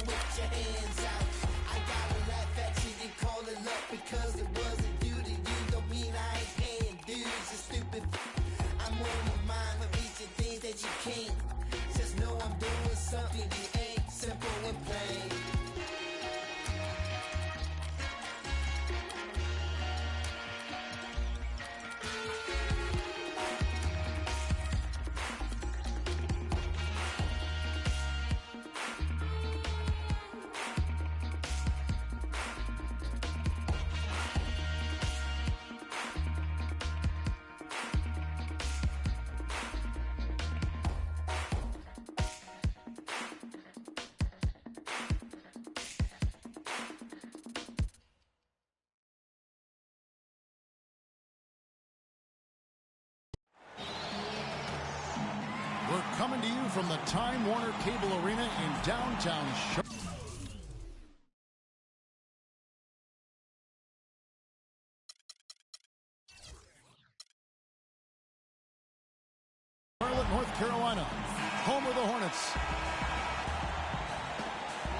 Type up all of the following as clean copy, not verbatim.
with your hands out. I gotta laugh at you and call it luck because it wasn't due to you. Don't mean I ain't paying dues, you stupid. I'm on your mind for reaching things that you can't. Just know I'm doing something you ain't. Simple and plain. We're coming to you from the Time Warner Cable Arena in downtown Charlotte. North Carolina, home of the Hornets.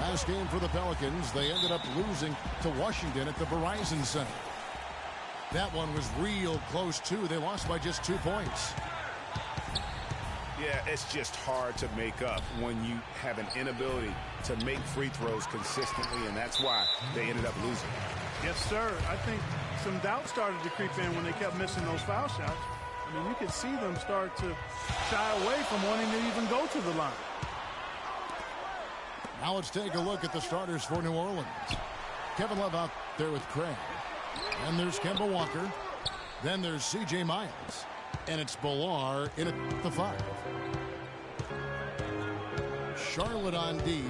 Last game for the Pelicans, they ended up losing to Washington at the Verizon Center. That one was real close, too. They lost by just 2 points. Yeah, it's just hard to make up when you have an inability to make free throws consistently, and that's why they ended up losing. Yes, sir. I think some doubt started to creep in when they kept missing those foul shots. I mean, you could see them start to shy away from wanting to even go to the line. Now let's take a look at the starters for New Orleans. Kevin Love out there with Craig. And there's Kemba Walker. Then there's C.J. Miles. And it's Bilal in at the 5. Charlotte on D.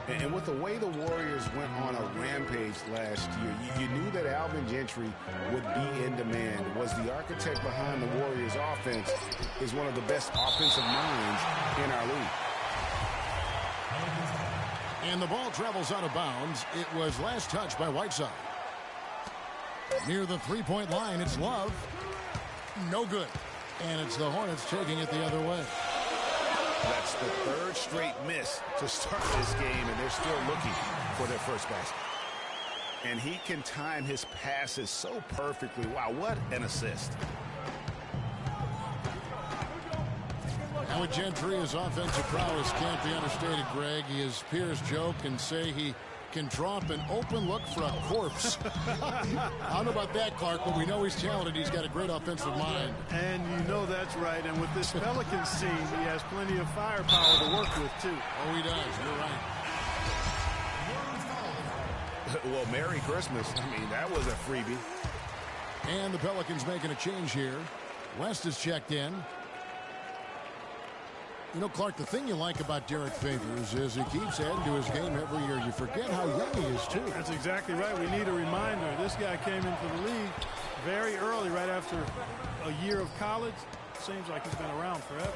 And with the way the Warriors went on a rampage last year, you knew that Alvin Gentry would be in demand. Was the architect behind the Warriors' offense, is one of the best offensive minds in our league. And the ball travels out of bounds. It was last touched by Whiteside. Near the three-point line, it's Love. No good. And it's the Hornets taking it the other way. That's the third straight miss to start this game, and they're still looking for their first basket. And he can time his passes so perfectly. Wow, what an assist. And with Gentry, his offensive prowess can't be understated, Greg. His peers joke and say he can draw up an open look for a corpse. I don't know about that, Clark, but we know he's talented. He's got a great offensive mind. And you know that's right. And with this Pelicans team, he has plenty of firepower to work with, too. Oh, he does. You're right. Well, Merry Christmas. I mean, that was a freebie. And the Pelicans making a change here. West is checked in. You know, Clark, the thing you like about Derek Favors is he keeps adding to his game every year. You forget how young he is, too. That's exactly right. We need a reminder. This guy came into the league very early, right after a year of college. Seems like he's been around forever.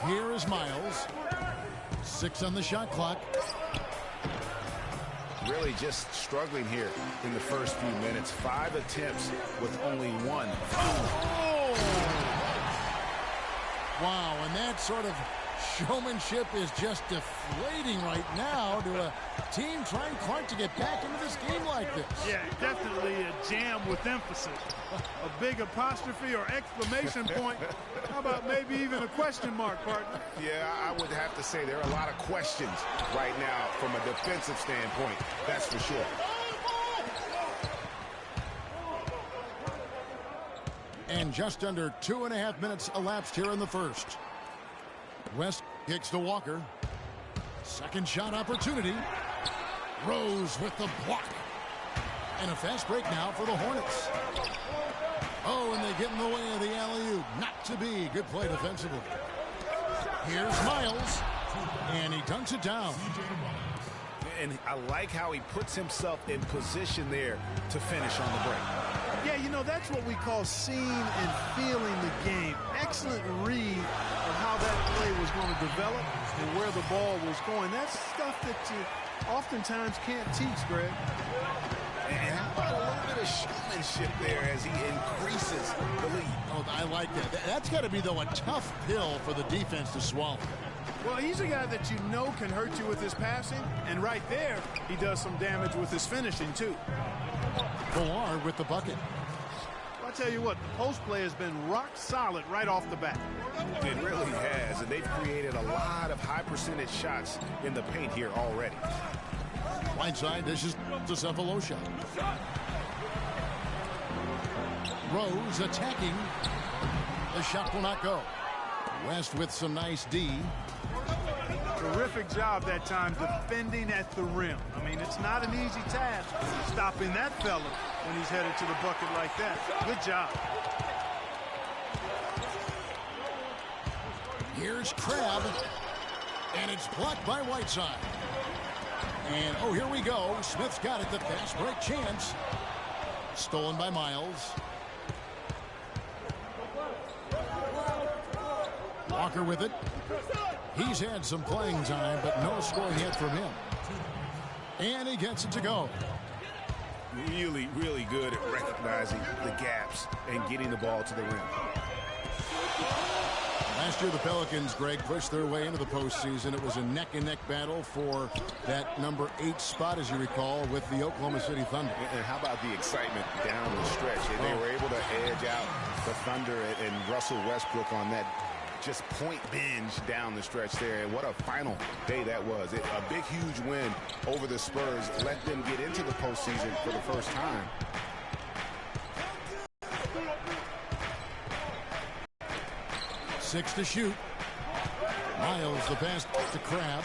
Here is Miles. 6 on the shot clock. Really just struggling here in the first few minutes. 5 attempts with only 1. Wow, and that sort of showmanship is just deflating right now to a team trying, Clark, to get back into this game like this. Yeah, definitely a jam with emphasis. A big apostrophe or exclamation point. How about maybe even a question mark, partner? Yeah, I would have to say there are a lot of questions right now from a defensive standpoint. That's for sure. And just under 2.5 minutes elapsed here in the first. West kicks to Walker. Second shot opportunity. Rose with the block. And a fast break now for the Hornets. Oh, and they get in the way of the alley-oop. Not to be. Good play defensively. Here's Miles. And he dunks it down. And I like how he puts himself in position there to finish on the break. Yeah, you know, that's what we call seeing and feeling the game. Excellent read of how that play was going to develop and where the ball was going. That's stuff that you oftentimes can't teach, Greg. And how about a little bit bit of showmanship there as he increases the lead. Oh, I like that. That's got to be, though, a tough pill for the defense to swallow. Well, he's a guy that you know can hurt you with his passing, and right there, he does some damage with his finishing, too. Villar with the bucket. I'll tell you what, the post play has been rock solid right off the bat. It really has, and they've created a lot of high percentage shots in the paint here already. Whiteside dishes to Cephalosha. Rose attacking. The shot will not go. West with some nice D. Terrific job that time defending at the rim. I mean, it's not an easy task stopping that fella when he's headed to the bucket like that. Good job. Here's Crabbe, and it's blocked by Whiteside. And, oh, here we go. Smith's got it, the fast break chance. Stolen by Miles. Walker with it. He's had some playing time, but no scoring yet from him. And he gets it to go. Really, really good at recognizing the gaps and getting the ball to the rim. Last year, the Pelicans, Greg, pushed their way into the postseason. It was a neck-and-neck battle for that number 8 spot, as you recall, with the Oklahoma City Thunder. And how about the excitement down the stretch? They were able to edge out the Thunder and Russell Westbrook on that just point binge down the stretch there. And what a final day that was. A big, huge win over the Spurs let them get into the postseason for the first time. Six to shoot. Miles the pass to Crabbe.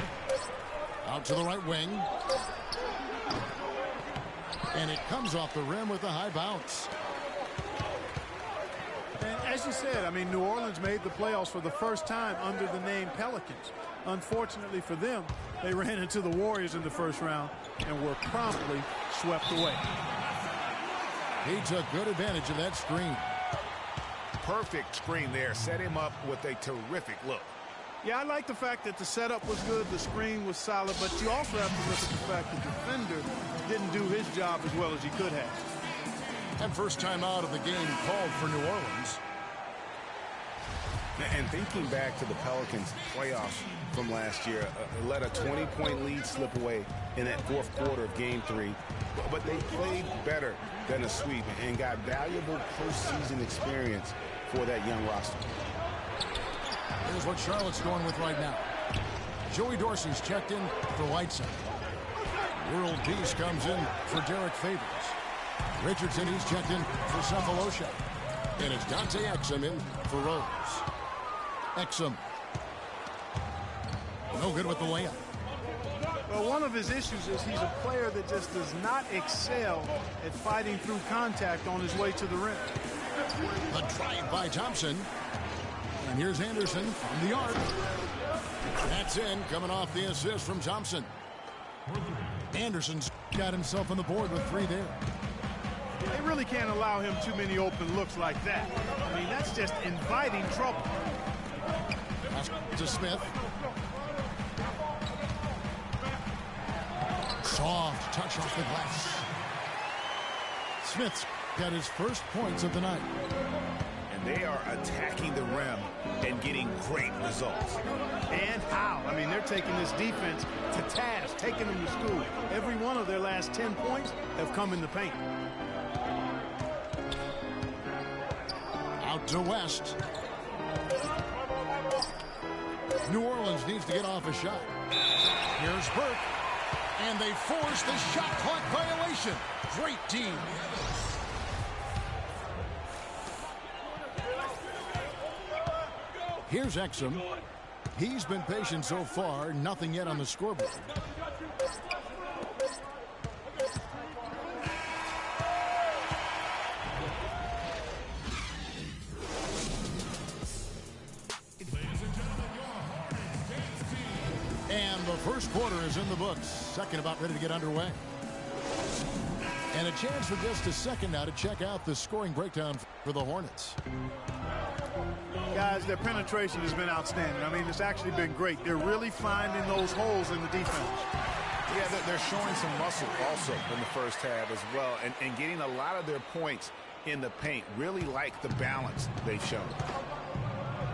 Out to the right wing. And it comes off the rim with a high bounce. And as you said, I mean, New Orleans made the playoffs for the first time under the name Pelicans. Unfortunately for them, they ran into the Warriors in the first round and were promptly swept away. He took good advantage of that screen. Perfect screen there. Set him up with a terrific look. Yeah, I like the fact that the setup was good, the screen was solid, but you also have to look at the fact the defender didn't do his job as well as he could have. And first time out of the game called for New Orleans. And thinking back to the Pelicans playoffs from last year, let a 20-point lead slip away in that fourth quarter of Game 3. But they played better than a sweep and got valuable postseason experience for that young roster. Here's what Charlotte's going with right now. Joey Dorsey's checked in for Whiteside. World Peace comes in for Derek Favors. Richardson, he's checked in for Cephalosha. And it's Dante Exum in for Rose. Exum. No good with the layup. Well, one of his issues is he's a player that just does not excel at fighting through contact on his way to the rim. A drive by Thompson. And here's Anderson from the arc. That's in, coming off the assist from Thompson. Anderson's got himself on the board with 3 there. They really can't allow him too many open looks like that. I mean, that's just inviting trouble. Pass to Smith. Soft touch off the glass. Smith's got his first points of the night. And they are attacking the rim and getting great results. And how? I mean, they're taking this defense to task, taking them to school. Every one of their last 10 points have come in the paint. Out to West. New Orleans needs to get off a shot. Here's Burke. And they force the shot clock violation. Great team. Here's Exum. He's been patient so far. Nothing yet on the scoreboard. And the first quarter is in the books. Second about ready to get underway. And a chance for just a second now to check out the scoring breakdown for the Hornets. Guys, their penetration has been outstanding. I mean, it's actually been great. They're really finding those holes in the defense. Yeah, they're showing some muscle also in the first half as well, and getting a lot of their points in the paint. Really like the balance they've shown.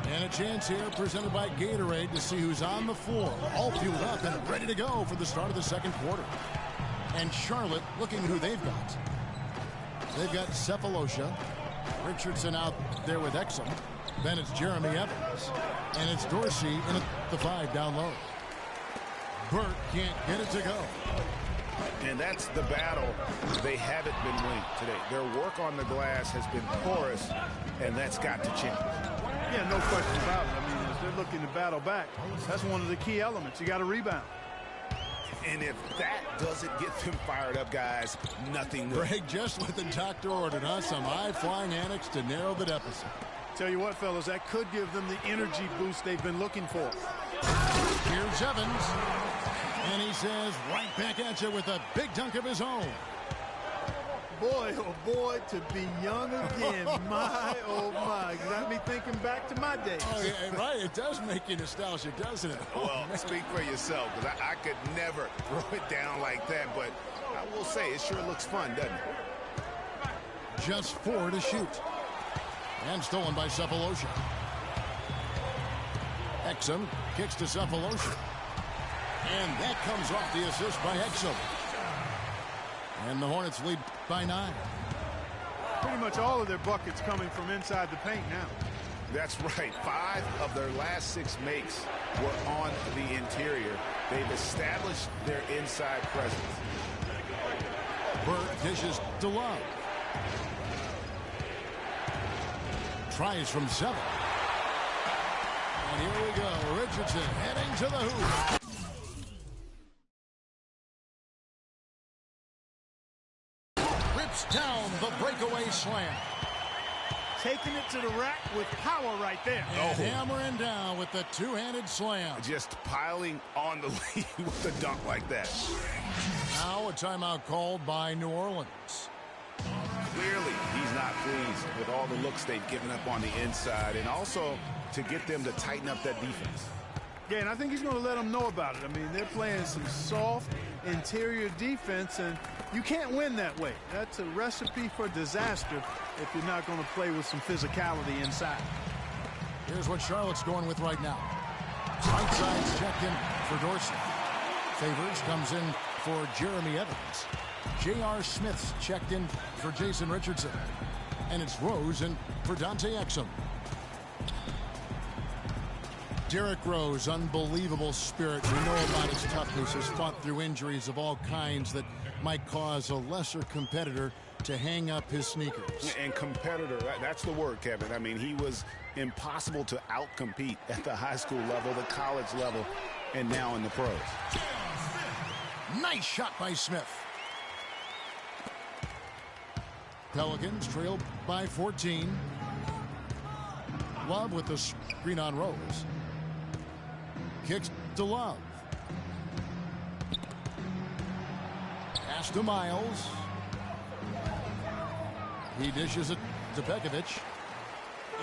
And a chance here presented by Gatorade to see who's on the floor, all fueled up and ready to go for the start of the second quarter. And Charlotte looking who they've got. They've got Cephalosha, Richardson out there with Exum. Then it's Jeremy Evans. And it's Dorsey in at the 5 down low. Burt can't get it to go. And that's the battle they haven't been winning today. Their work on the glass has been porous, and that's got to change. Yeah, no question about it. I mean, as they're looking to battle back, that's one of the key elements. You got to rebound. And if that doesn't get them fired up, guys, nothing will. Greg, just what the doctor ordered, huh? Some high-flying annex to narrow the deficit. Tell you what, fellas, that could give them the energy boost they've been looking for. Here's Evans. And he says right back at you with a big dunk of his own. Boy, oh boy, to be young again. My, oh my. Got me thinking back to my days. Oh, yeah, right. It does make you nostalgic, doesn't it? Well, speak for yourself, because I could never throw it down like that. But I will say, it sure looks fun, doesn't it? Just 4 to shoot. And stolen by Cephalosha. Exum kicks to Cephalosha. And that comes off the assist by Exum. And the Hornets lead by 9. Pretty much all of their buckets coming from inside the paint now. That's right. 5 of their last 6 makes were on the interior. They've established their inside presence. Burt dishes to Love. Tries from 7. And here we go. Richardson heading to the hoop. Rips down the breakaway slam. Taking it to the rack with power right there. And hammering down with the two-handed slam. Just piling on the lead with a dunk like that. Now a timeout called by New Orleans. Clearly, he's not pleased with all the looks they've given up on the inside, and also to get them to tighten up that defense. Yeah, and I think he's going to let them know about it. I mean, they're playing some soft interior defense, and you can't win that way. That's a recipe for disaster if you're not going to play with some physicality inside. Here's what Charlotte's going with right now. Right side's checked in for Dorsey. Favors comes in for Jeremy Evans. J.R. Smith's checked in for Jason Richardson. And it's Rose in for Dante Exum. Derrick Rose, unbelievable spirit. We know about his toughness. Has fought through injuries of all kinds that might cause a lesser competitor to hang up his sneakers. And competitor, that's the word, Kevin. I mean, he was impossible to outcompete at the high school level, the college level, and now in the pros. Nice shot by Smith. Pelicans trail by 14. Love with the screen on Rose. Kicks to Love. Pass to Miles. He dishes it to Pekovic.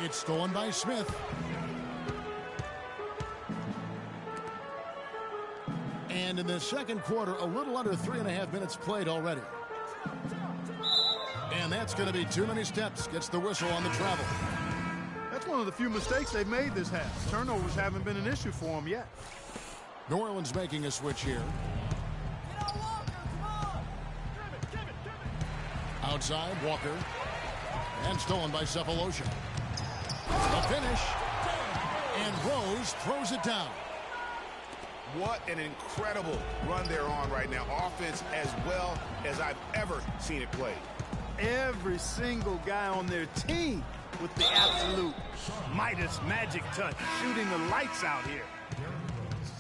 It's stolen by Smith. And in the second quarter, a little under 3.5 minutes played already. And that's going to be too many steps. Gets the whistle on the travel. That's one of the few mistakes they've made this half. Turnovers haven't been an issue for them yet. New Orleans making a switch here. Outside, Walker. And stolen by Cephalosha. The finish. And Rose throws it down. What an incredible run they're on right now. Offense as well as I've ever seen it played. Every single guy on their team with the absolute Midas magic touch, shooting the lights out here.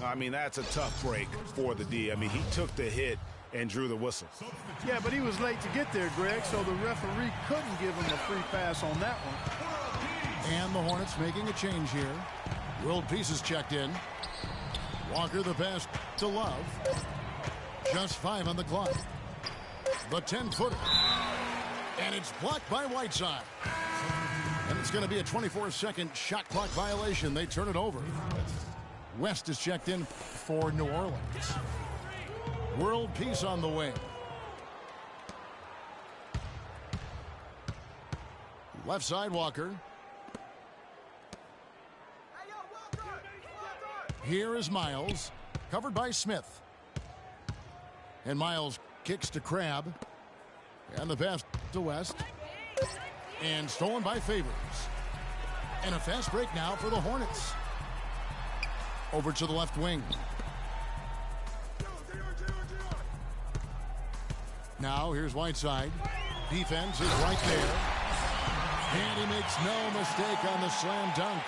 I mean, that's a tough break for the D. I mean, he took the hit and drew the whistle. Yeah, but he was late to get there, Greg, so the referee couldn't give him a free pass on that one. And the Hornets making a change here. World Pieces checked in. Walker the pass to Love. Just 5 on the clock. The 10-footer. And it's blocked by Whiteside. And it's going to be a 24-second shot clock violation. They turn it over. West is checked in for New Orleans. World Peace on the wing. Left side, Walker. Here is Miles, covered by Smith. And Miles kicks to Crab. And the pass to West. And stolen by Favors. And a fast break now for the Hornets. Over to the left wing. Now here's Whiteside. Defense is right there. And he makes no mistake on the slam dunk.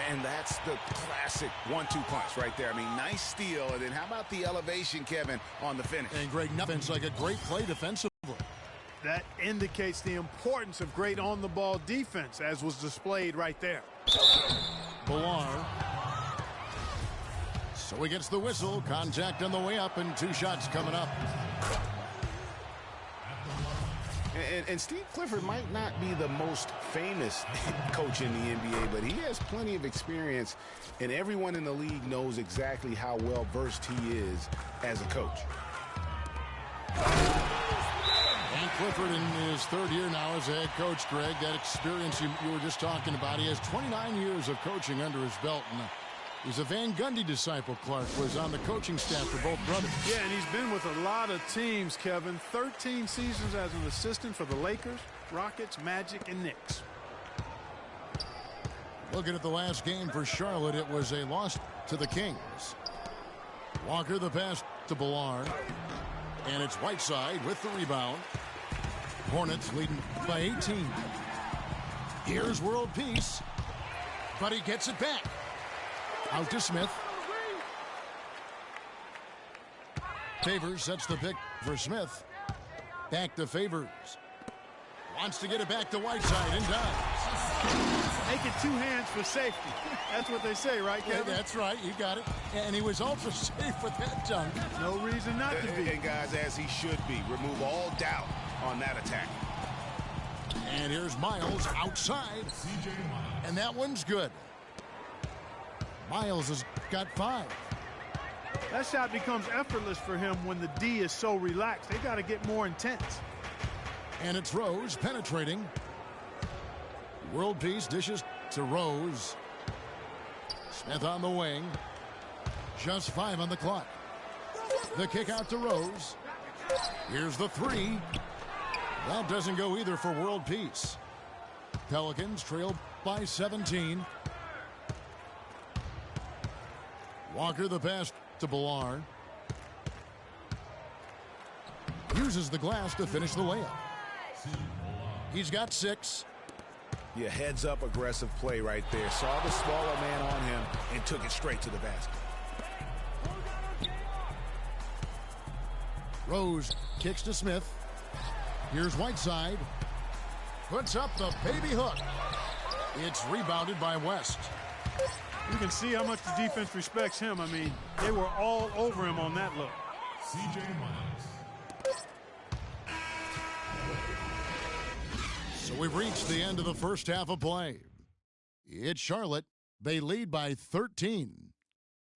And that's the classic 1-2 punch right there. I mean, nice steal. And then how about the elevation, Kevin, on the finish? And great defense, like a great play defensively. That indicates the importance of great on-the-ball defense, as was displayed right there. Villar. So he gets the whistle. Contact on the way up, and 2 shots coming up. And Steve Clifford might not be the most famous coach in the NBA, but he has plenty of experience, and everyone in the league knows exactly how well versed he is as a coach. And Clifford in his 3rd year now as a head coach, Greg. That experience you were just talking about. He has 29 years of coaching under his belt. And he's a Van Gundy disciple. Clark was on the coaching staff for both brothers. Yeah, and he's been with a lot of teams, Kevin. 13 seasons as an assistant for the Lakers, Rockets, Magic, and Knicks. Looking at the last game for Charlotte, it was a loss to the Kings. Walker the pass to Villar. And it's Whiteside with the rebound. Hornets leading by 18. Here's World Peace. But he gets it back. Out to Smith. Favors sets the pick for Smith. Back to Favors. Wants to get it back to Whiteside and does. Make it 2 hands for safety. That's what they say, right, Kevin? Yeah, that's right. You got it. And he was also safe with that dunk. No reason not to be. And guys, as he should be. Remove all doubt on that attack. And here's Miles outside. And that one's good. Miles has got 5. That shot becomes effortless for him when the D is so relaxed. They got to get more intense. And it's Rose penetrating. World Peace dishes to Rose. Smith on the wing. Just 5 on the clock. The kick out to Rose. Here's the 3. That doesn't go either for World Peace. Pelicans trail by 17. Walker the pass to Villar. Uses the glass to finish the layup. He's got 6. Yeah, heads-up aggressive play right there. Saw the smaller man on him and took it straight to the basket. Rose kicks to Smith. Here's Whiteside. Puts up the baby hook. It's rebounded by West. You can see how much the defense respects him. I mean, they were all over him on that look. C.J. Miles. So we've reached the end of the first half of play. It's Charlotte. They lead by 13.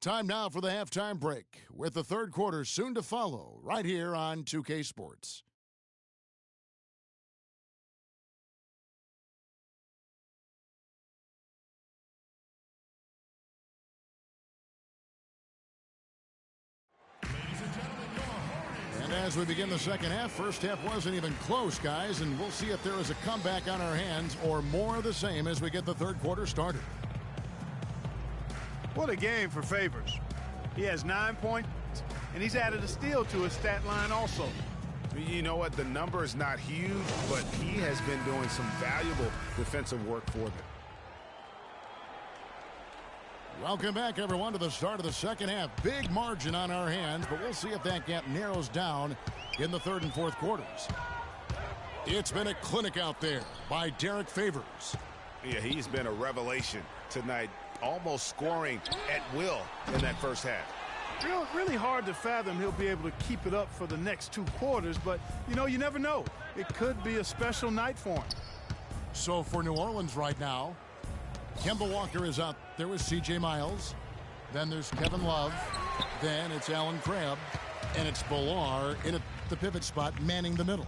Time now for the halftime break, with the 3rd quarter soon to follow right here on 2K Sports. And as we begin the second half, first half wasn't even close, guys, and we'll see if there is a comeback on our hands or more of the same as we get the 3rd quarter started. What a game for Favors. He has 9 points, and he's added a steal to his stat line also. You know what? The number is not huge, but he has been doing some valuable defensive work for them. Welcome back, everyone, to the start of the second half. Big margin on our hands, but we'll see if that gap narrows down in the 3rd and 4th quarters. It's been a clinic out there by Derek Favors. Yeah, he's been a revelation tonight, almost scoring at will in that first half. Really hard to fathom he'll be able to keep it up for the next 2 quarters, but, you know, you never know. It could be a special night for him. So for New Orleans right now, Kemba Walker is out there with C.J. Miles. Then there's Kevin Love. Then it's Alan Crabb. And it's Villar in at the pivot spot, manning the middle.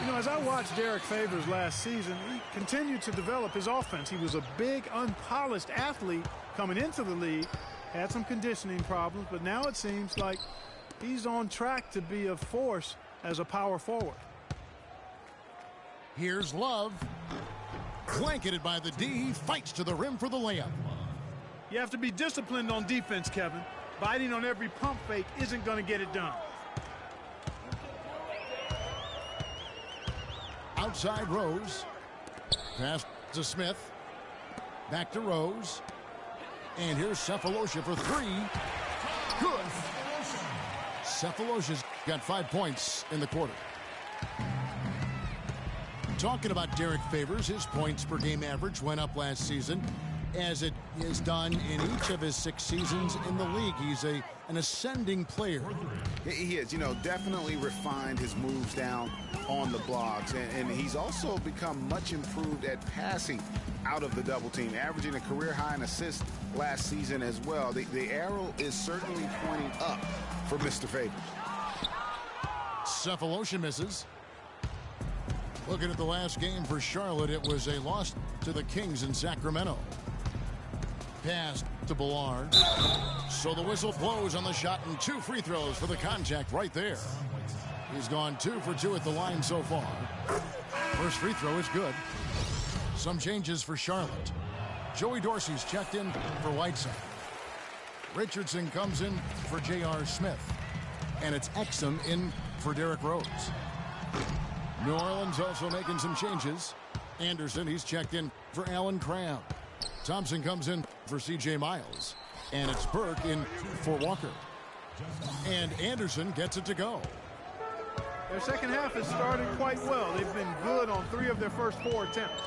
You know, as I watched Derek Favors last season, he continued to develop his offense. He was a big, unpolished athlete coming into the league, had some conditioning problems, but now it seems like he's on track to be a force as a power forward. Here's Love. Blanketed by the D. He fights to the rim for the layup. You have to be disciplined on defense, Kevin. Biting on every pump fake isn't going to get it done. Outside Rose. Pass to Smith. Back to Rose. And here's Cephalosha for three. Good. Cephalosha's got 5 points in the quarter. Talking about Derek Favors, his points per game average went up last season, as it is done in each of his 6 seasons in the league. He's an ascending player. He is, you know, definitely refined his moves down on the blocks, and he's also become much improved at passing out of the double team, averaging a career high in assists last season as well. The arrow is certainly pointing up for Mr. Favors. Cephalosha misses. Looking at the last game for Charlotte, it was a loss to the Kings in Sacramento. Pass to Ballard. So the whistle blows on the shot, and 2 free throws for the contact right there. He's gone 2 for 2 at the line so far. First free throw is good. Some changes for Charlotte. Joey Dorsey's checked in for Whiteside. Richardson comes in for J.R. Smith. And it's Exum in for Derrick Rose. New Orleans also making some changes. Anderson, he's checked in for Allen Crabb. Thompson comes in for C.J. Miles. And it's Burke in for Walker. And Anderson gets it to go. Their second half has started quite well. They've been good on 3 of their first 4 attempts.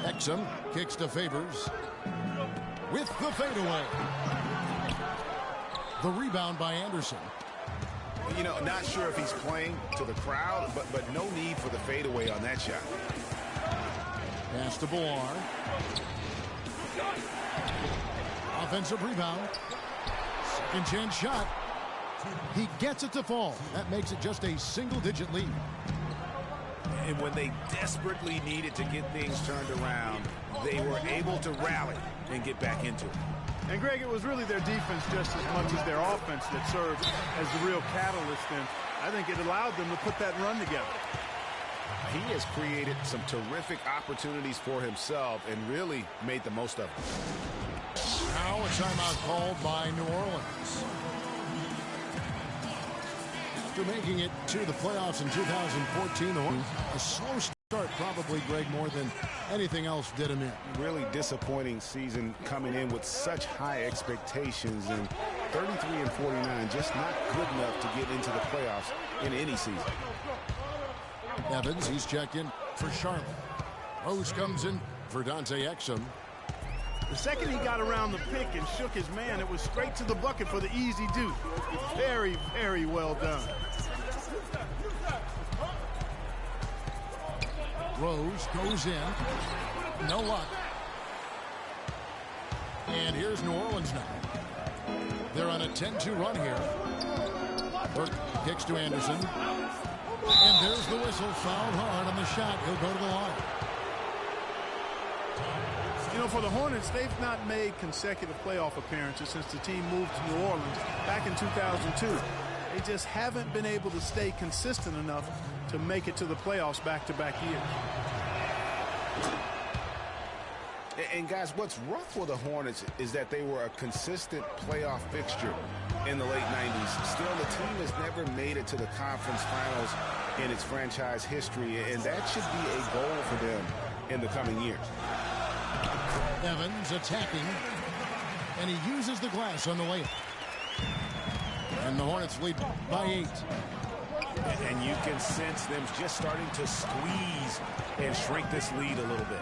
Exum kicks to Favors with the fadeaway. The rebound by Anderson. You know, not sure if he's playing to the crowd, but no need for the fadeaway on that shot. Pass to Ballard. Offensive rebound. Second chance shot. He gets it to fall. That makes it just a single-digit lead. And when they desperately needed to get things turned around, they were able to rally and get back into it. And, Greg, it was really their defense just as much as their offense that served as the real catalyst, and I think it allowed them to put that run together. He has created some terrific opportunities for himself and really made the most of it. Now a timeout called by New Orleans. After making it to the playoffs in 2014, a slow start probably, Greg, more than anything else did him in. Really disappointing season coming in with such high expectations, and 33 and 49 just not good enough to get into the playoffs in any season. Evans, he's checked in for Charlotte. Rose comes in for Dante Exum. The second he got around the pick and shook his man, it was straight to the bucket for the easy deuce. Very, very well done. Rose goes in. No luck. And here's New Orleans now. They're on a 10-2 run here. Burke kicks to Anderson. And there's the whistle. Fouled hard on the shot. He'll go to the line. You know, for the Hornets, they've not made consecutive playoff appearances since the team moved to New Orleans back in 2002. They just haven't been able to stay consistent enough to make it to the playoffs back-to-back years. And guys, what's rough for the Hornets is that they were a consistent playoff fixture in the late 90s. Still, the team has never made it to the conference finals in its franchise history, and that should be a goal for them in the coming years. Evans attacking, and he uses the glass on the layup. And the Hornets lead by 8. And you can sense them just starting to squeeze and shrink this lead a little bit.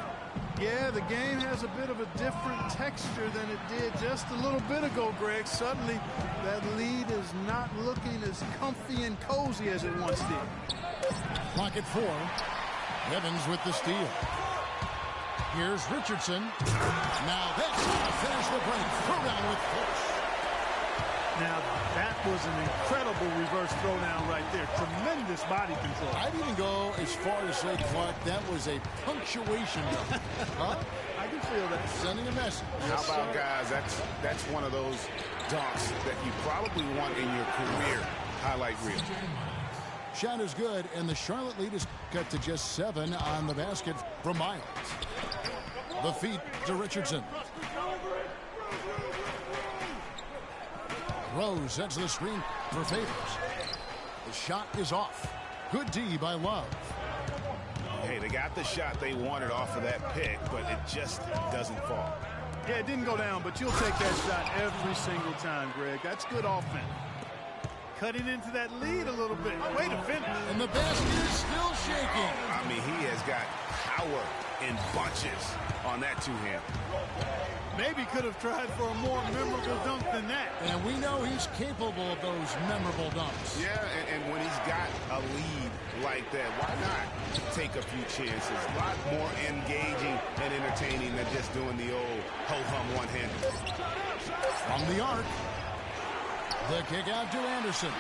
Yeah, the game has a bit of a different texture than it did just a little bit ago, Greg. Suddenly, that lead is not looking as comfy and cozy as it once did. Pocket 4. Evans with the steal. Here's Richardson. Now that's how to finish the break. Throw down with force. Now, that was an incredible reverse throwdown right there. Tremendous body control. I'd even go as far as say, Clark, that was a punctuation dunk. Huh? I can feel that. Sending a message. How about, guys, that's one of those dunks that you probably want in your career highlight reel. Shot is good, and the Charlotte lead is cut to just 7 on the basket from Miles. The feed to Richardson. Rose sets the screen for Favors. The shot is off. Good D by Love. Hey, they got the shot they wanted off of that pick, but it just doesn't fall. Yeah, it didn't go down, but you'll take that shot every single time, Greg. That's good offense. Cutting into that lead a little bit. Way to finish. And the basket is still shaking. I mean, he has got power in bunches on that two-hand. Maybe could have tried for a more memorable dunk than that. And we know he's capable of those memorable dunks. Yeah, and when he's got a lead like that, why not take a few chances? A lot more engaging and entertaining than just doing the old ho-hum one-handed. From the arc, the kick out to Anderson.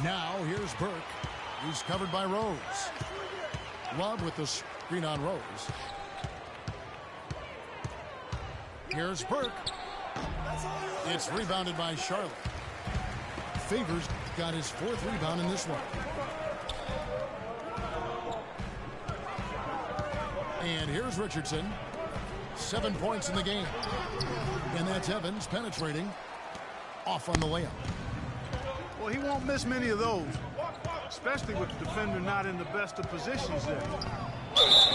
Now here's Burke. He's covered by Rose. Love with the screen on Rose. Here's Burke. It's rebounded by Charlotte. Favors got his 4th rebound in this one. And here's Richardson. 7 points in the game. And that's Evans penetrating. Off on the layup. Well, he won't miss many of those, especially with the defender not in the best of positions there.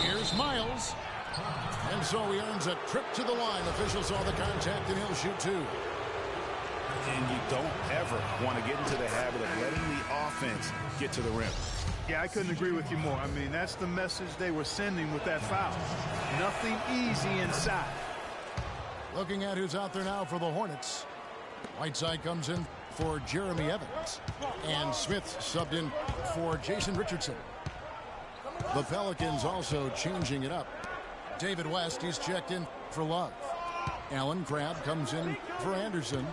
Here's Miles. And so he earns a trip to the line. Officials saw the contact, and he'll shoot 2. And you don't ever want to get into the habit of letting the offense get to the rim. Yeah, I couldn't agree with you more. I mean, that's the message they were sending with that foul. Nothing easy inside. Looking at who's out there now for the Hornets. Whiteside comes in for Jeremy Evans. And Smith subbed in for Jason Richardson. The Pelicans also changing it up. David West, he's checked in for Love. Allen Crabbe comes in for Anderson.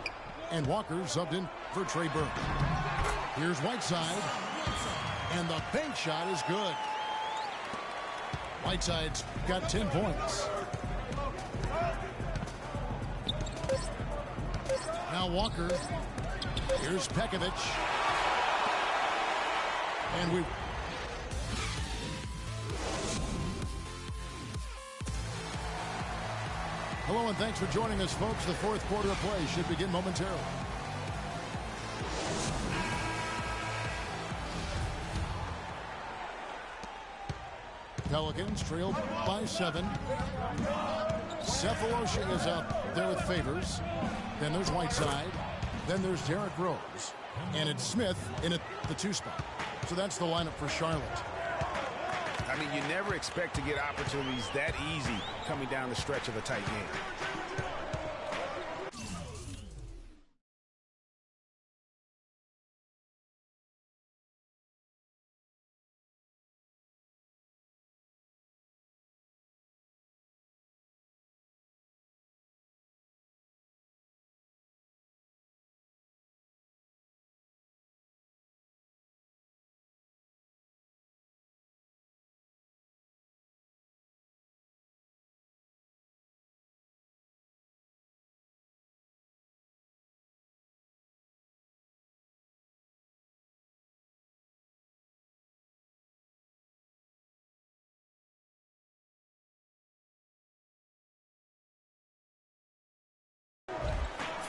And Walker subbed in for Trey Burke. Here's Whiteside. And the bank shot is good. Whiteside's got 10 points. Now Walker. Here's Pekovic. And we... Hello and thanks for joining us, folks. The 4th quarter of play should begin momentarily. Pelicans trailed by 7. Cephalosha is up there with Favors. Then there's Whiteside. Then there's Derrick Rose. And it's Smith in at the 2 spot. So that's the lineup for Charlotte. I mean, you never expect to get opportunities that easy coming down the stretch of a tight game.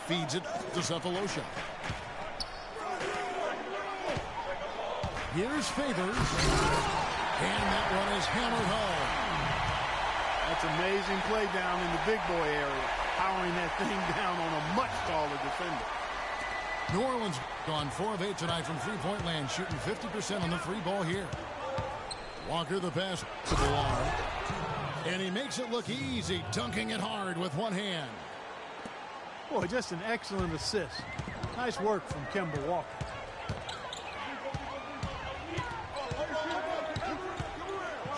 Feeds it to Cephalosha. Here's Favors. And that one is hammered home. That's amazing play down in the big boy area. Powering that thing down on a much taller defender. New Orleans gone 4 of 8 tonight from three-point land, shooting 50% on the 3 ball here. Walker the pass to Villar. And he makes it look easy, dunking it hard with one hand. Boy, just an excellent assist. Nice work from Kemba Walker.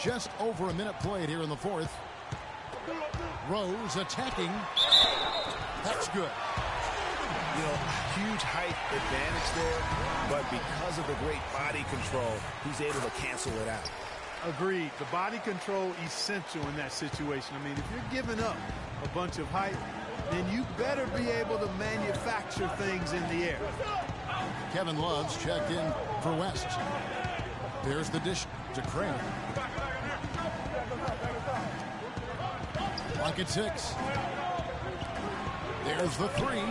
Just over a minute played here in the 4th. Rose attacking. That's good. You know, huge height advantage there, but because of the great body control, he's able to cancel it out. Agreed. The body control essential in that situation. I mean, if you're giving up a bunch of height, then you better be able to manufacture things in the air. Kevin Love's checked in for West. There's the dish to Crane. Clock at 6. There's the 3.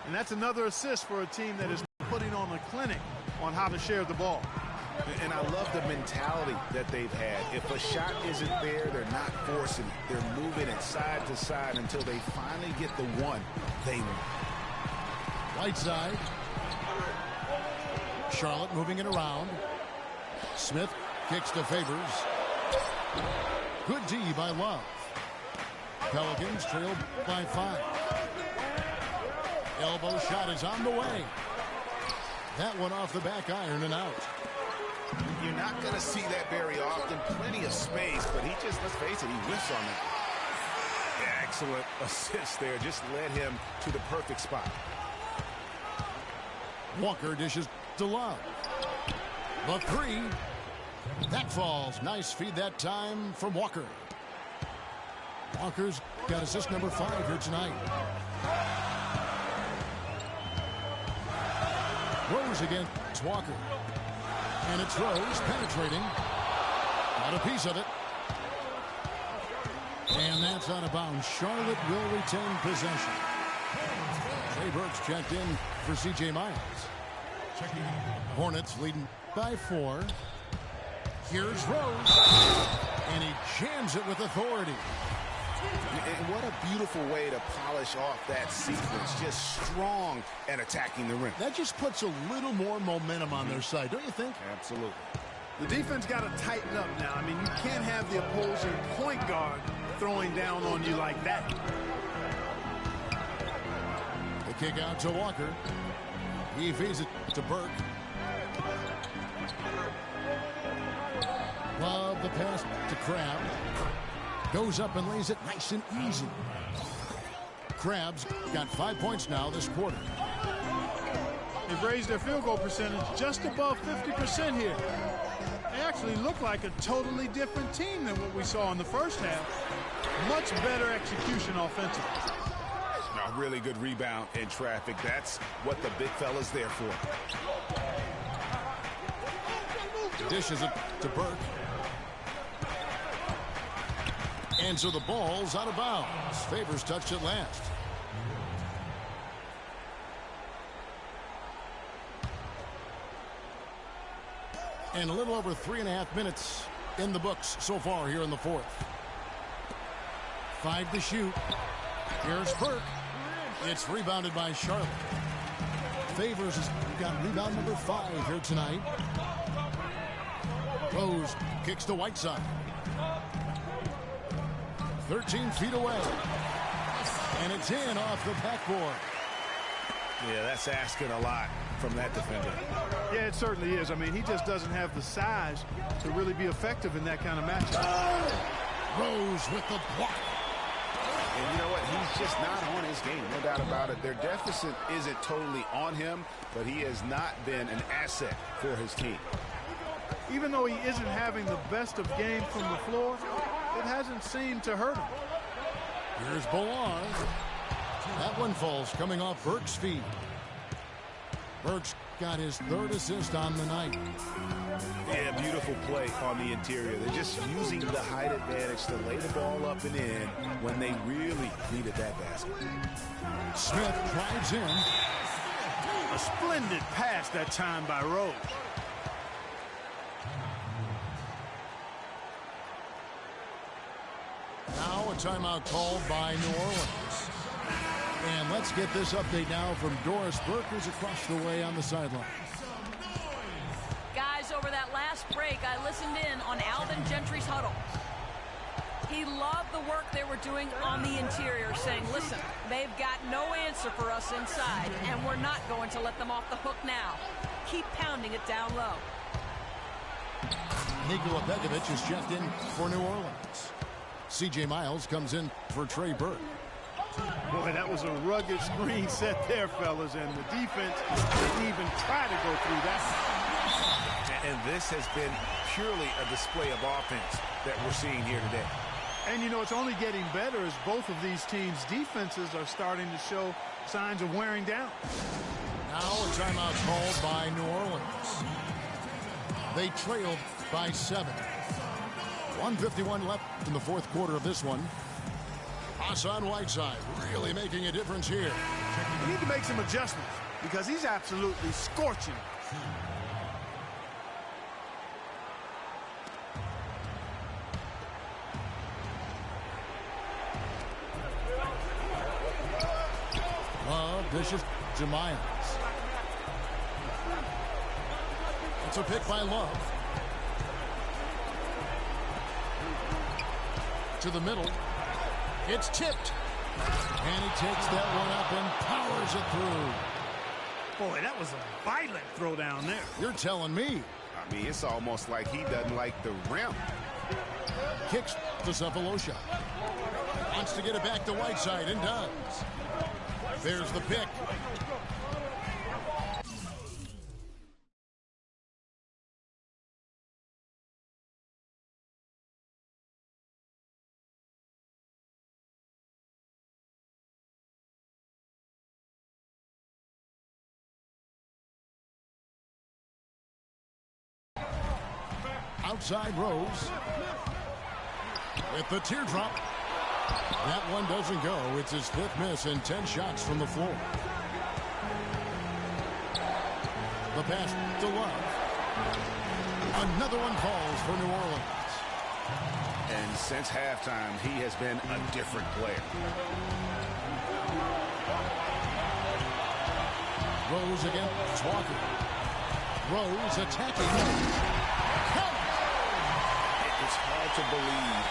And that's another assist for a team that is putting on a clinic on how to share the ball. And I love the mentality that they've had. If a shot isn't there, they're not forcing it. They're moving it side to side until they finally get the one they want. Right side. Charlotte moving it around. Smith kicks to Favors. Good D by Love. Pelicans trail by 5. Elbow shot is on the way. That one off the back iron and out. You're not going to see that very often. Plenty of space, but he just, let's face it, he whiffs on that. Yeah, excellent assist there. Just led him to the perfect spot. Walker dishes to Love. The 3. That falls. Nice feed that time from Walker. Walker's got assist number 5 here tonight. Rose against Walker. And it's Rose penetrating. Got a piece of it. And that's out of bounds. Charlotte will retain possession. Trey Burks checked in for C.J. Miles. Hornets leading by 4. Here's Rose. And he jams it with authority. And what a beautiful way to polish off that sequence. Just strong and attacking the rim. That just puts a little more momentum on their side, don't you think? Absolutely. The defense got to tighten up now. I mean, you can't have the opposing point guard throwing down on you like that. The kick out to Walker. He feeds it to Burke. Love the pass to Crabbe. Goes up and lays it nice and easy. Crabbe's got 5 points now this quarter. They've raised their field goal percentage just above 50% here. They actually look like a totally different team than what we saw in the first half. Much better execution offensively. A really good rebound in traffic. That's what the big fella's there for. Dishes it to Burke. And so the ball's out of bounds. Favors touched it last. And a little over 3.5 minutes in the books so far here in the fourth. 5 to shoot. Here's Burke. It's rebounded by Charlotte. Favors has got rebound number 5 here tonight. Rose kicks to Whiteside. 13 feet away. And it's in off the backboard. Yeah, that's asking a lot from that defender. Yeah, it certainly is. I mean, he just doesn't have the size to really be effective in that kind of matchup. Rose with the block. And you know what? He's just not on his game, no doubt about it. Their deficit isn't totally on him, but he has not been an asset for his team. Even though he isn't having the best of games from the floor, it hasn't seemed to hurt him. Here's Bolar. That one falls coming off Burke's feet. Burke's got his 3rd assist on the night. Yeah, beautiful play on the interior. They're just using the height advantage to lay the ball up and in when they really needed that basket. Smith drives in. A splendid pass that time by Rose. Now a timeout called by New Orleans. And let's get this update now from Doris Burke, who's across the way on the sideline. Guys, over that last break, I listened in on Alvin Gentry's huddle. He loved the work they were doing on the interior, saying, listen, they've got no answer for us inside, and we're not going to let them off the hook now. Keep pounding it down low. Nikola Pekovic is checked in for New Orleans. C.J. Miles comes in for Trey Burke. Boy, that was a rugged screen set there, fellas, and the defense didn't even try to go through that. And this has been purely a display of offense that we're seeing here today. And, you know, it's only getting better as both of these teams' defenses are starting to show signs of wearing down. Now a timeout called by New Orleans. They trailed by 7. 1:51 left in the fourth quarter of this one. Hassan Whiteside really making a difference here. We need to make some adjustments because he's absolutely scorching. Love dishes to Miles. It's a pick by Love. To the middle. It's tipped. And he takes that one up and powers it through. Boy, that was a violent throw down there. You're telling me. I mean, it's almost like he doesn't like the rim. Kicks to Cephalosha. Wants to get it back to Whiteside and does. There's the pick. Outside Rose with the teardrop. That one doesn't go. It's his 5th miss and 10 shots from the floor. The pass to Love. Another one falls for New Orleans. And since halftime, he has been a different player. Rose against Walker. Rose attacking. It's hard to believe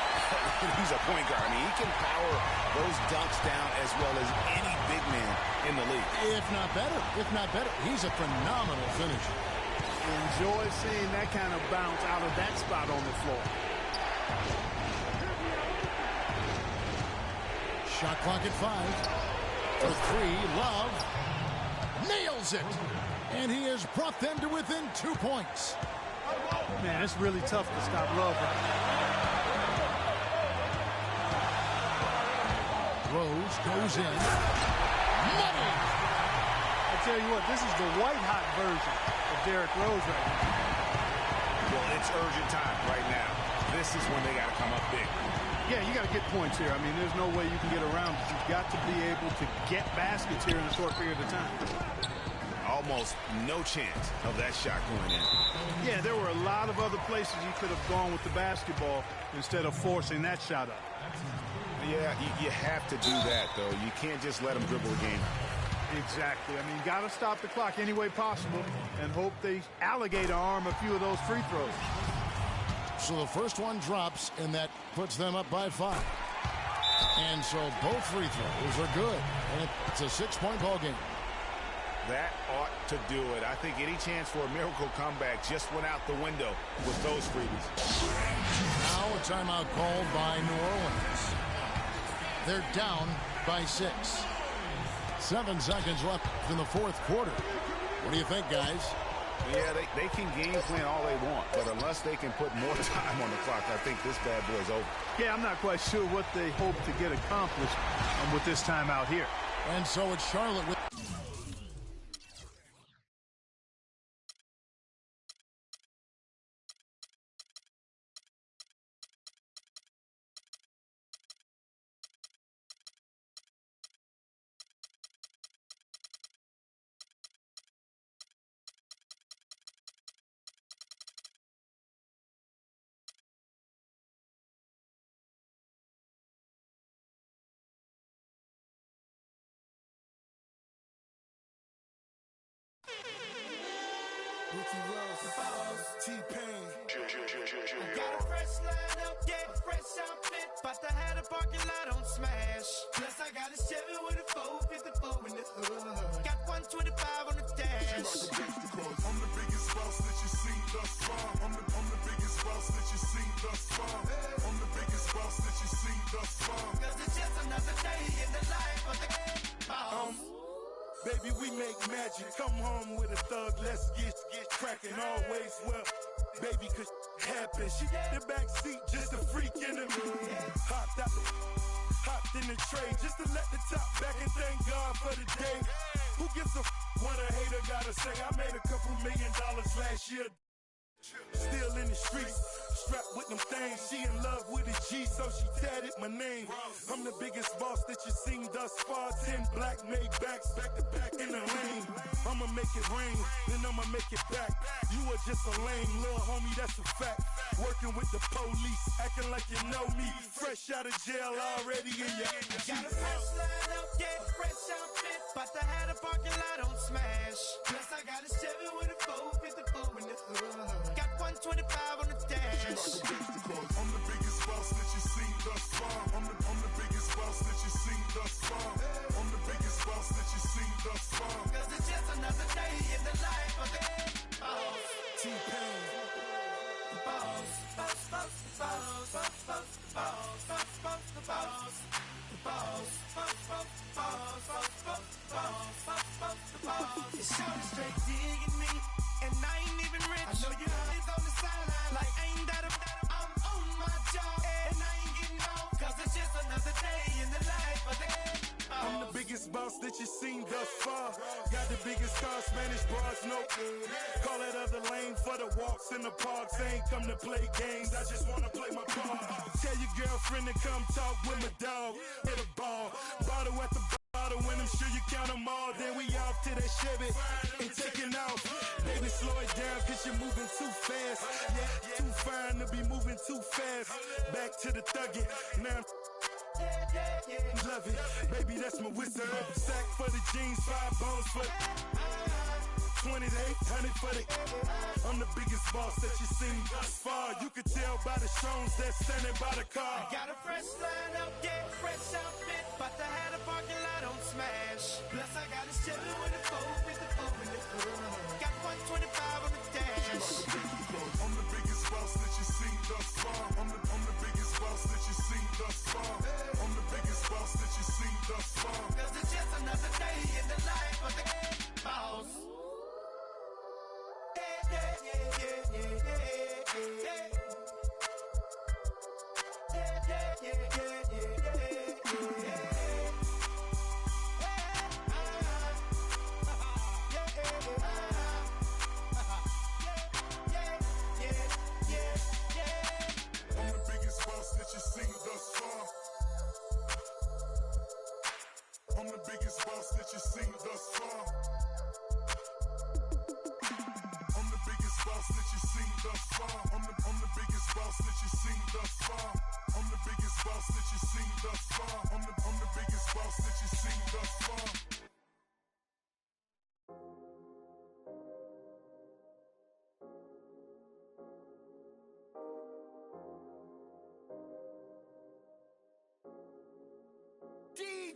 he's a point guard. I mean, he can power those dunks down as well as any big man in the league. If not better. If not better. He's a phenomenal finisher. Enjoy seeing that kind of bounce out of that spot on the floor. Shot clock at 5. For 3, Love nails it. And he has brought them to within 2 points. Man, it's really tough to stop Love. Rose goes in. Money! I tell you what, this is the white-hot version of Derrick Rose right now. Well, it's urgent time right now. This is when they got to come up big. Yeah, you got to get points here. I mean, there's no way you can get around it. You've got to be able to get baskets here in a short period of time. All almost no chance of that shot going in. Yeah, there were a lot of other places he could have gone with the basketball instead of forcing that shot up. Yeah, you have to do that, though. You can't just let him dribble the game out. Exactly. I mean, got to stop the clock any way possible and hope they alligator arm a few of those free throws. So the first one drops, and that puts them up by 5. And so both free throws are good. And it's a 6-point ball game. That ought to do it. I think any chance for a miracle comeback just went out the window with those freebies. Now a timeout called by New Orleans. They're down by 6. 7 seconds left in the fourth quarter. What do you think, guys? Yeah, they can game plan all they want, but unless they can put more time on the clock, I think this bad boy's over. Yeah, I'm not quite sure what they hope to get accomplished with this timeout here. And so it's Charlotte with... T-Pain. Got a fresh lineup, yeah, fresh outfit. But I had a parking lot on smash. Plus I got a Chevy with a 454 in the hood. Got 125 on the dash. I'm the biggest boss that you seen thus far. I'm the biggest boss that you seen thus far. I'm the biggest boss that you seen thus far. Cause it's just another day in the life of the boss. Baby, we make magic. Come home with a thug, let's get cracking. Always well, baby, cause happen. She got the back seat, just a freak in the mood. Hopped in the tray, just to let the top back and thank God for the day. Who gives a what a hater gotta say? I made a couple $1 million last year. Still in the streets, strapped with them things. She in love with a G, so she tatted my name. I'm the biggest boss that you seen thus far. 10 black made backs, back to back in the lane. I'ma make it rain, then I'ma make it back. You are just a lame little homie, that's a fact. Working with the police, acting like you know me. Fresh out of jail, already in your Got a fresh lineup, yeah, fresh outfit. But I had a parking lot on smash. Plus I got a Chevy with a 454 in the hood. Got 125 on the dash. I'm the biggest boss that you seen thus far. I'm the biggest boss that you seen thus far. I'm the biggest boss that you seen thus far. Cause it's just another day in the life of the boss. T-Pain. Boss, boss, boss, boss, boss, boss, boss, boss, boss, the boss. The boss, boss, boss, boss, boss, boss, boss, boss, boss, the boss. It's shorty straight digging me, and I ain't even rich. I know you is on the sideline like ain't that I'm on my job, and I ain't getting off, cause it's just another day in the life of the I'm the biggest boss that you seen thus far. Got the biggest car, Spanish bras, no. Call that other lane for the walks in the parks. Ain't come to play games, I just wanna play my part. Tell your girlfriend to come talk with my dog. Hit a ball, bottle at the bottle when I'm sure you count them all. Then we off to that Chevy and taking off. Baby, slow it down cause you're moving too fast. Yeah, too fine to be moving too fast. Back to the thuggin', now love it, baby, that's my whistle. Sack for the jeans, 5 bones for 20 to 800 for the. I'm the biggest boss that you seen thus far. You could tell by the shows that's standing by the car. Got a fresh lineup, yeah, fresh outfit, but I had a parking lot on smash. Plus I got a Chevy with a 454 in the hood. Got 125 on the dash. I'm the biggest boss that you seen thus far. I'm the biggest boss that you seen thus far. I'm the biggest boss that you seen thus far. Cause it's just another day in the life of the boss. Yeah, yeah, yeah, yeah, yeah, yeah. Yeah, yeah, yeah, yeah, yeah, yeah, yeah.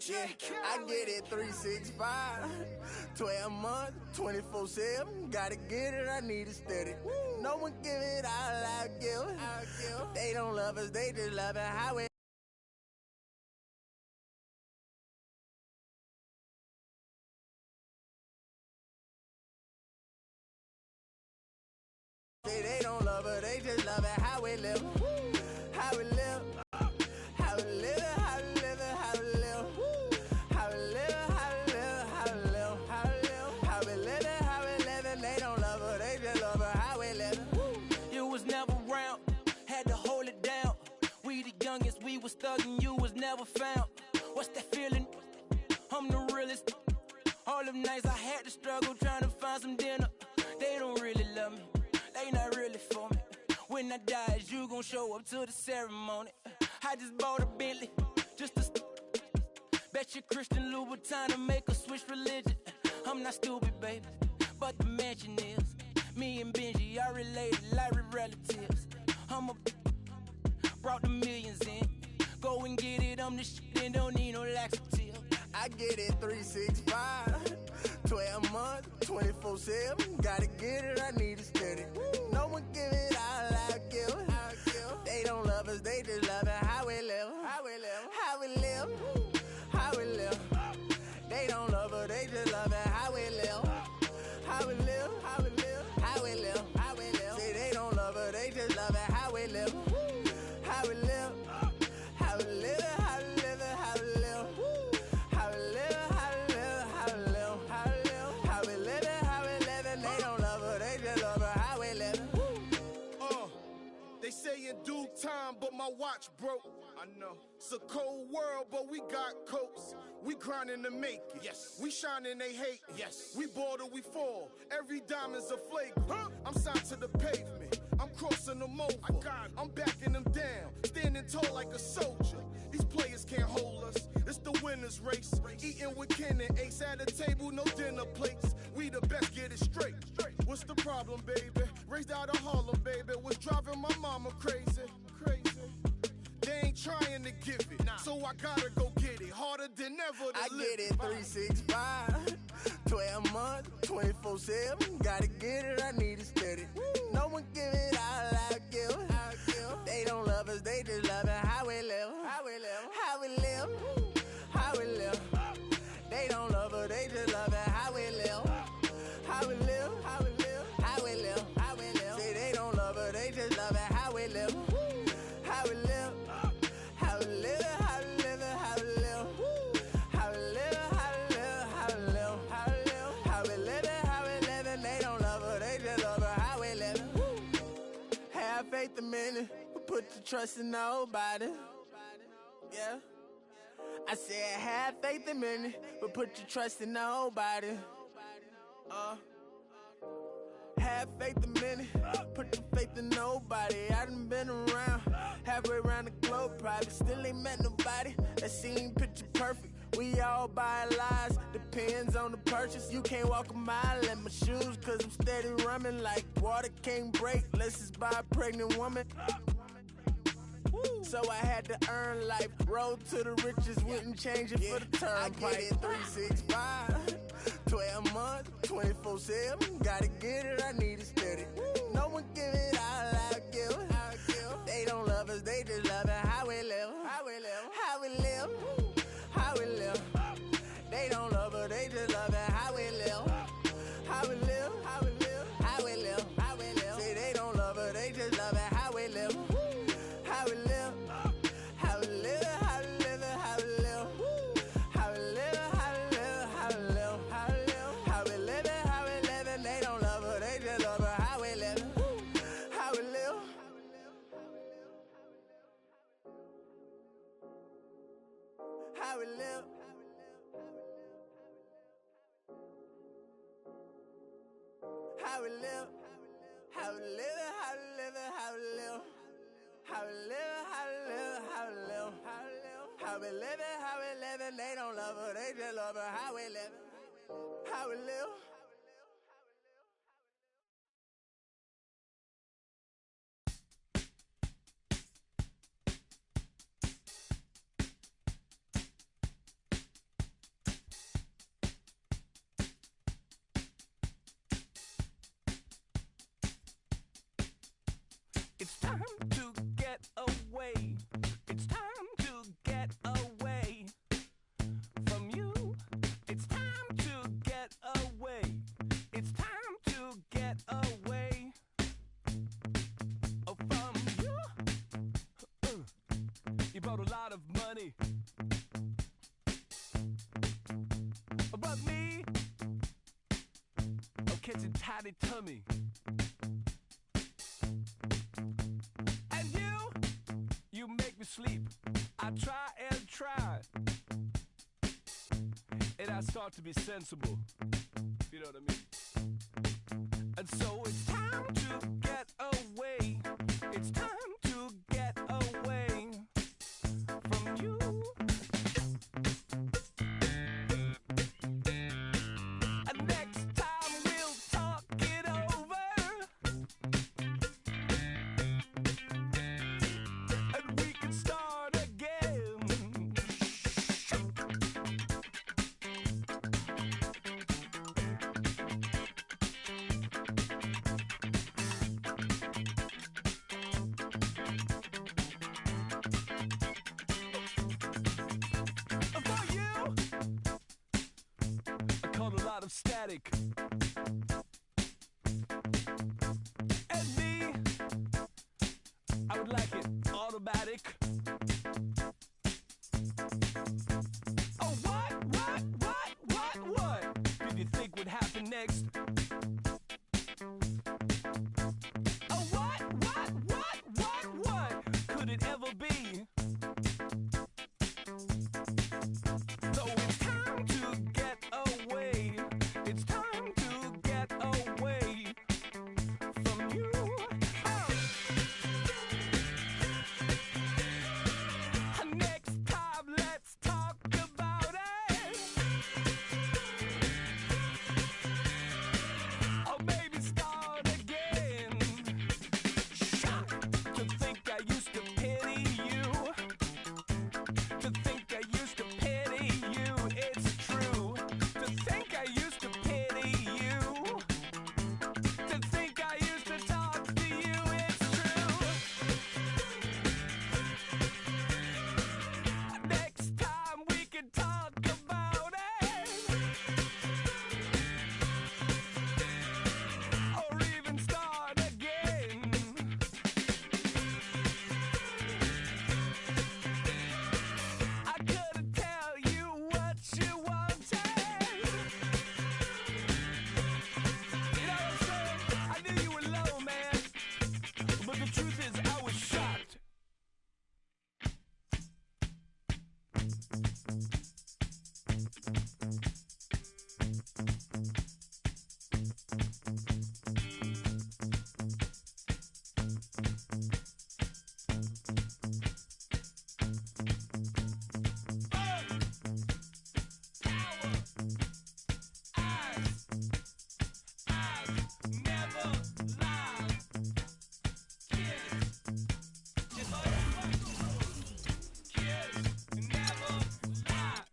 Yeah, I get it 365, 12 months, 24/7. Gotta get it, I need it steady. No one give it all I give. They don't love us, they just love it how it. They don't love her, they just love it how we live. How we live. How we live, how we live, how we live. How we live, how we live, how we live. How we live, how we live. They don't love her, they just love her how we live. You was never around, had to hold it down. We the youngest, we was thuggin', you was never found. What's that feeling? I'm the realest. All them nights I had to struggle trying to find some dinner. They don't really love me, they not really for me. When I die, is you gon' show up to the ceremony? I just bought a Bentley, just to bet you Christian Louboutin to make her switch religion. I'm not stupid, baby, but the mansion is. Me and Benji are related like we're relatives. Brought the millions in. Go and get it, I'm the shit and don't need no laxative. I get it 365, 12 months, 24/7. Gotta get it, I need it steady. No one give it all I give. They don't love us, they just love it how we live. How we live, how we live, how we live. They don't love her, they just love it how we live. How we live, how we live, how we live, how we live. Say they don't love her, they just love it how we live. How we live, how we live, how we live, how we live. How we live, how we live, how we live, how we live. How we live, how we live. They don't love her, they just love her how we live. They say in due time, but my watch broke. I know. It's a cold world, but we got coats. We grinding to make it. Yes. We shining, they hate. Yes. We bored or we fall. Every diamond's a flagrant. I'm signed to the pavement. I'm crossing them over. I'm backing them down. Standing tall like a soldier. These players can't hold us. It's the winner's race. Eating with Ken and Ace at a table, no dinner plates. We the best, get it straight. What's the problem, baby? Raised out of Harlem, baby. Was driving my mama crazy. They ain't trying to give it, so I gotta go get it. Harder than ever to I live. get it 365, 12 months, 24/7. Gotta get it, I need it steady. No one give it all I give. They don't love us, they just love it how we live. How we live, how we live, how we live. They don't love her, they just love it how we live. How we live, how we live, how we live, how we live. Say they don't love her, they just love it how we live. How we live, how we live, how we live, how we live. How we live, how we live, how we live, how we live. How we live, how we live. They don't love her, they just love her how we live. Have faith a minute, put your trust in nobody. Yeah. I said have faith a minute, but put your trust in nobody. Have faith a minute, put your faith in nobody. I done been around, halfway around the globe, probably still ain't met nobody that seem picture perfect. We all buy lies, depends on the purchase. You can't walk a mile in my shoes, cause I'm steady running like water can't break. Let's just buy a pregnant woman. So I had to earn life, road to the riches, wouldn't change it for the turnpike. I get it 365, 12 months, 24/7. Gotta get it, I need it steady. No one give it all I give. They don't love us, they just love it how we live. How we live, how we live, how we live. They don't love her, they just love it how we live. How we live, how we live, how we live, how we live. Say they don't love her, they just love it how we live. How we live, how we live, how we live, how we live. How we live, how we live, how we live, how we live. How we live, how we live. They don't love her, they just love her how we live. How we live. How we live. How we live. How we live, how we live, how we live. How we live, how we live, how we live, how we live. How we live, how we live. They don't love her, they just love her how we live. How we live. brought a lot of money. But me, I'm catching tiny tummy. And you make me sleep. I try and try, and I start to be sensible. You know what I mean? And so it's time to get away. It's time to get away from you. And next time we'll talk it over, and we can start again. For you, I caught a lot of static. And me, I would like it automatic. Oh, what did you think would happen next? Oh, what could it ever be? So it's time to get away. It's time to get away from you. Next time, let's talk about it. Or maybe start again. To think I used to pity you. To think I used to pity you. It's true. To think I used to pity you. To think I used to talk to you. It's true. Next time we can talk about it, or even start again. I couldn't tell you what you wanted. You know what I'm saying? I knew you were low, man, but the truth is I was shocked. Never lie. Kids never lie.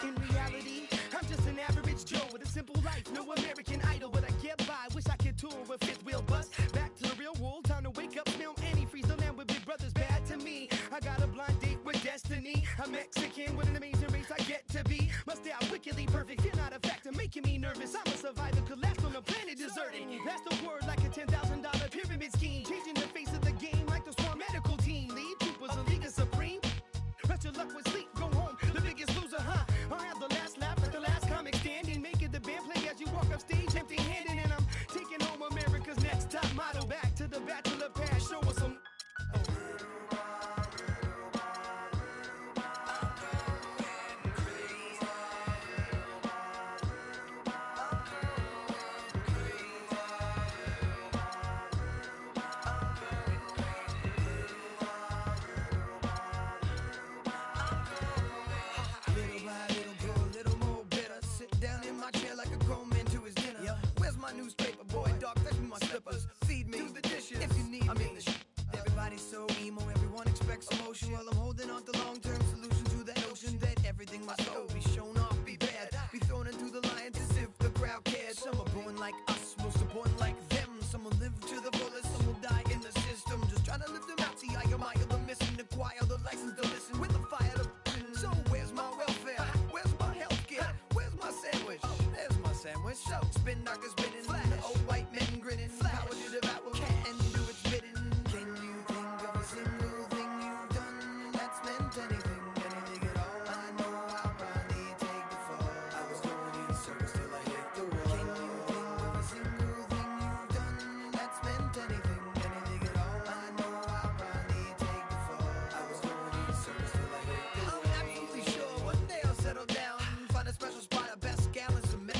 In reality, I'm just an average Joe with a simple life, no American Idol, but I get by. Wish I could tour with fifth wheel bus. Back to the real world, time to wake up, smell antifreeze. The land with big brothers bad to me. I got a blind date with destiny. I'm Mexican with an amazing race I get to be. Must stay out wickedly perfect, you're not a factor, making me nervous. I'm a survivor, collapsed on the planet deserted. That's the word like a $10,000 pyramid scheme. Changing the face of the game like the Swarm medical team. Lead troopers, a league of supreme. Rest your luck with sleep, go home, the biggest loser, huh? I'll have the last laugh like the last comic standing. Making the band play as you walk up stage empty-handed. And I'm taking home America's next top model. Back to the bachelor pad, show us some. Little by little, go a little more bitter. Sit down in my chair like a grown man to his dinner. Where's my newspaper, boy? Dog, fetch me my slippers. Feed me, do the dishes if you need me. Everybody's so emo, everyone expects emotion. While I'm holding on to long-term solution to that notion that everything must go, be shown off, be bad, be thrown into the lions as if the crowd cares. Some are born like us, most are born like them. going so. Spin knockers spinning, old white men grinning. Power to devour and do its bidding. Can you think of a single thing you've done that's meant anything, anything at all? I know I'll probably take the fall. I was going in circles till I hit the wall. Can you think of a single thing you've done that's meant anything, anything at all? I know I'll probably take the fall. I was going in circles till I hit the wall. I'm absolutely sure one day I'll settle down, find a special spot, a best gallons of milk.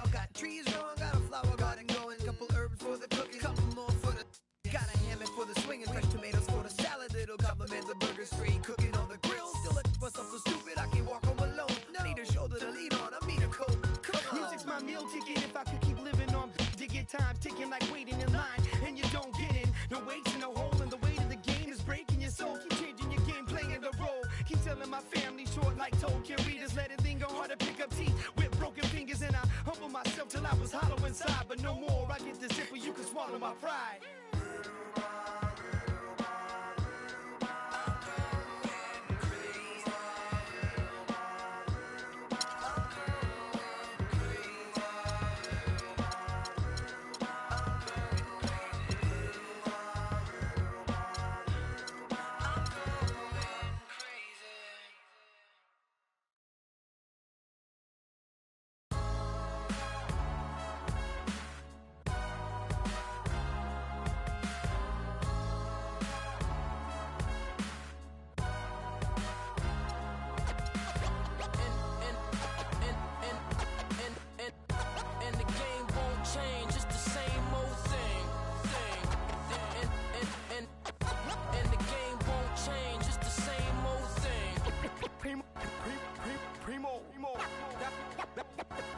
I've got trees growing, got a flower garden going, couple herbs for the cooking, couple more for the. Got a hammock for the swinging, fresh tomatoes for the salad, that'll complement the burger, straight cooking on the grill. Still a myself so stupid I can't walk home alone. No. Need a shoulder to lean on, I need a coat. Come on. Music's my meal ticket. If I could keep living on, to get time ticking like waiting in line, and you don't get in. No weights and no hole, and the weight of the game is breaking your soul. Keep changing your game, playing the role. Keep telling my family short like Tolkien readers. Let it think hard to pick up teeth with broken fingers, and I humble myself till I was hollow inside. But no more, I get the zipper, you can swallow my pride. And the game won't change, it's the same old thing. And the game won't change, it's the same old thing. Primo.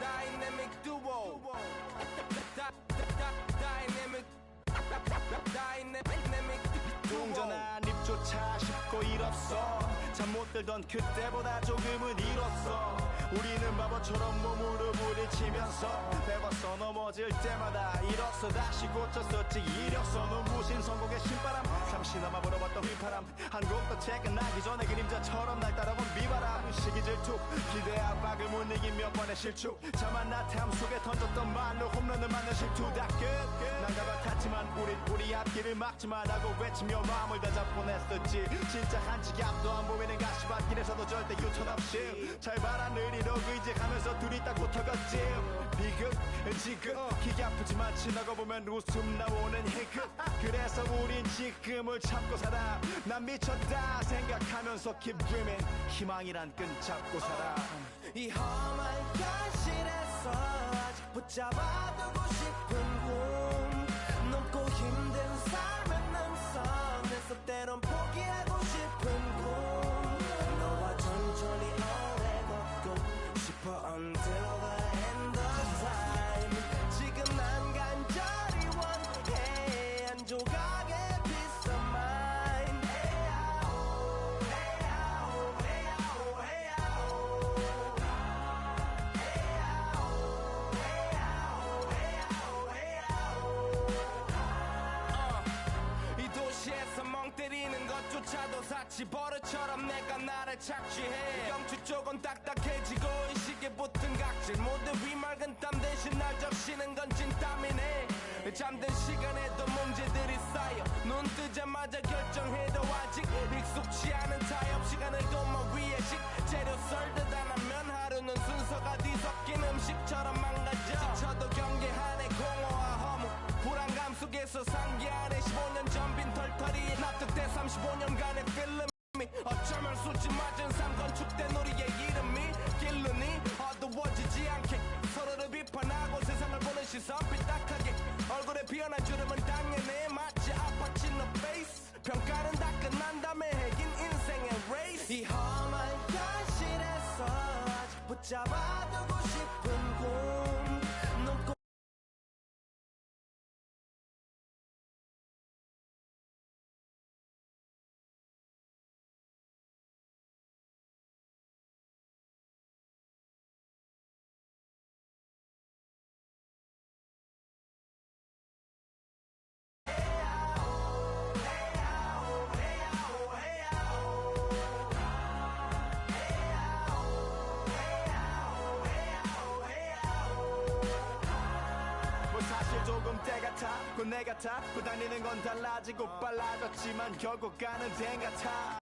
Dynamic duo. Dynamic 동전한 입조차 쉽고 일 없어. 잠 못 들던 그때보다 조금은 일었어. 우리는 바보처럼 몸으로 부딪히면서 배웠어. 넘어질 때마다 일었어. 다시 고쳤었지. 이력서 눈부신 성공의 신바람. 잠시나마 불어봤던 휘파람. 한 곡도 퇴근하기 전에 그림자처럼 날 따라온 비바람. 시기 질투 기대 압박을 못 이긴 몇 번의 실축. 자만 나태함 속에 던졌던 말로 홈런을 맞는 실투 다 끝. 난가 같았지만 우리 앞길을 막지 말라고 외치며 마음을 다잡곤 했었지. 진짜 한치 앞도 안 보이는 가시밭길에서도 절대 유턴 없이 잘 봐라 느리로 의지하면서 둘이 딱 붙어갔지. 비극 지금 기가 아프지만 지나가 보면 웃음 나오는 희극. 그래서 우린 지금을 참고 살아. 난 미쳤다 생각하면서 keep dreaming. 희망이란 끈 잡고 살아. 이 험한 현실에서 아직 붙잡아두고 싶은 꿈, 넘고 힘든 삶의 능선에서 때론 포기하고 싶은 꿈, 너와 천천히 오래 걷고 싶어 until the end of time. 지금 난 간절히 원해 한 조각의 peace of mind. 때리는 것조차도 사치 버릇처럼 내가 나를 착취해. 경추 쪽은 딱딱해지고 의식에 붙은 각질 모두 위맑은 땀 대신 날 적시는 건 진땀이네. 잠든 시간에도 문제들이 쌓여 눈 뜨자마자 결정해도 아직 익숙치 않은 타협. 시간을 돈만 위해 식재료 썰듯 안 하면 하루는 순서가 뒤섞인 음식처럼 망가져. 지쳐도 경계하네 공허와 허무 불안감 속에서 상기하네. 15년 전 빈 털털이 납득돼 35년간의 필름이 어쩌면 수치 맞은 삶 건축된 우리의 이름이 길르니 어두워지지 않게 서로를 비판하고 세상을 보는 시선 삐딱하게 얼굴에 피어난 주름은 당연해. 마치 아파친 너 페이스 평가는 다 끝난 다음에 핵인 인생의 레이스. 이 험한 현실에서 아직 붙잡아두고 싶은 꿈, 넘고 이제 조금 때가 타고 내가 타고 다니는 건 달라지고 빨라졌지만 결국 가는 데가 타